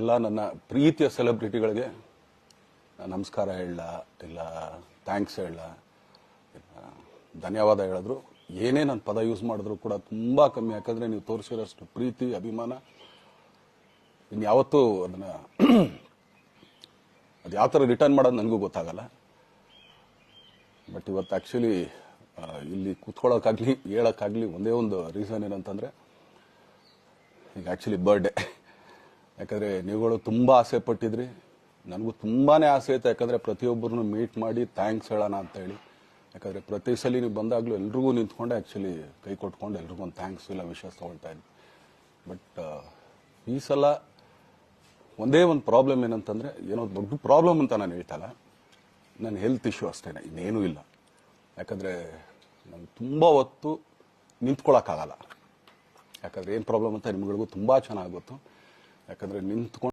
ಎಲ್ಲ ನನ್ನ ಪ್ರೀತಿಯ ಸೆಲೆಬ್ರಿಟಿಗಳಿಗೆ ನಮಸ್ಕಾರ ಹೇಳಲ್ಲ, ಇಲ್ಲ ಥ್ಯಾಂಕ್ಸ್ ಹೇಳಲ್ಲ, ಧನ್ಯವಾದ ಹೇಳಿದ್ರು, ಏನೇ ನನ್ನ ಪದ ಯೂಸ್ ಮಾಡಿದ್ರು ಕೂಡ ತುಂಬ ಕಮ್ಮಿ. ಯಾಕಂದರೆ ನೀವು ತೋರಿಸಿರೋಷ್ಟು ಪ್ರೀತಿ, ಅಭಿಮಾನ ಇನ್ಯಾವತ್ತೂ ಅದನ್ನು ಅದು ಯಾವ ಥರ ರಿಟರ್ನ್ ಮಾಡೋದು ನನಗೂ ಗೊತ್ತಾಗಲ್ಲ. ಬಟ್ ಇವತ್ತು ಆ್ಯಕ್ಚುಲಿ ಇಲ್ಲಿ ಕೂತ್ಕೊಳ್ಳೋಕ್ಕಾಗಲಿ ಹೇಳೋಕ್ಕಾಗಲಿ ಒಂದೇ ಒಂದು ರೀಸನ್ ಏನಂತಂದರೆ, ಈಗ ಆ್ಯಕ್ಚುಲಿ ಬರ್ಡೇ. ಯಾಕಂದರೆ ನೀವುಗಳು ತುಂಬ ಆಸೆ ಪಟ್ಟಿದ್ರಿ, ನನಗೂ ತುಂಬಾ ಆಸೆ ಇತ್ತು. ಯಾಕಂದರೆ ಪ್ರತಿಯೊಬ್ಬರನ್ನು ಮೀಟ್ ಮಾಡಿ ಥ್ಯಾಂಕ್ಸ್ ಹೇಳೋಣ ಅಂತೇಳಿ. ಯಾಕಂದರೆ ಪ್ರತಿ ಸಲ ನೀವು ಬಂದಾಗಲೂ ಎಲ್ರಿಗೂ ನಿಂತ್ಕೊಂಡೆ ಆ್ಯಕ್ಚುಲಿ ಕೈ ಕೊಟ್ಕೊಂಡು ಎಲ್ರಿಗೂ ಒಂದು ಥ್ಯಾಂಕ್ಸ್ ಇಲ್ಲ ವಿಷಯ ತೊಗೊಳ್ತಾ ಇದ್ವಿ. ಬಟ್ ಈ ಸಲ ಒಂದೇ ಒಂದು ಪ್ರಾಬ್ಲಮ್ ಏನಂತಂದರೆ, ಏನೋ ದೊಡ್ಡ ಪ್ರಾಬ್ಲಮ್ ಅಂತ ನಾನು ಹೇಳ್ತಲ್ಲ, ನನ್ನ ಹೆಲ್ತ್ ಇಶ್ಯೂ ಅಷ್ಟೇ, ಇನ್ನೇನೂ ಇಲ್ಲ. ಯಾಕಂದರೆ ನಾನು ತುಂಬ ಹೊತ್ತು ನಿಂತ್ಕೊಳ್ಳೋಕ್ಕಾಗಲ್ಲ. ಯಾಕಂದರೆ ಏನು ಪ್ರಾಬ್ಲಮ್ ಅಂತ ನಿಮ್ಗಳಿಗೂ ತುಂಬ ಚೆನ್ನಾಗಿ ಗೊತ್ತು. ಯಾಕಂದರೆ ನಿಂತ್ಕೊಂಡು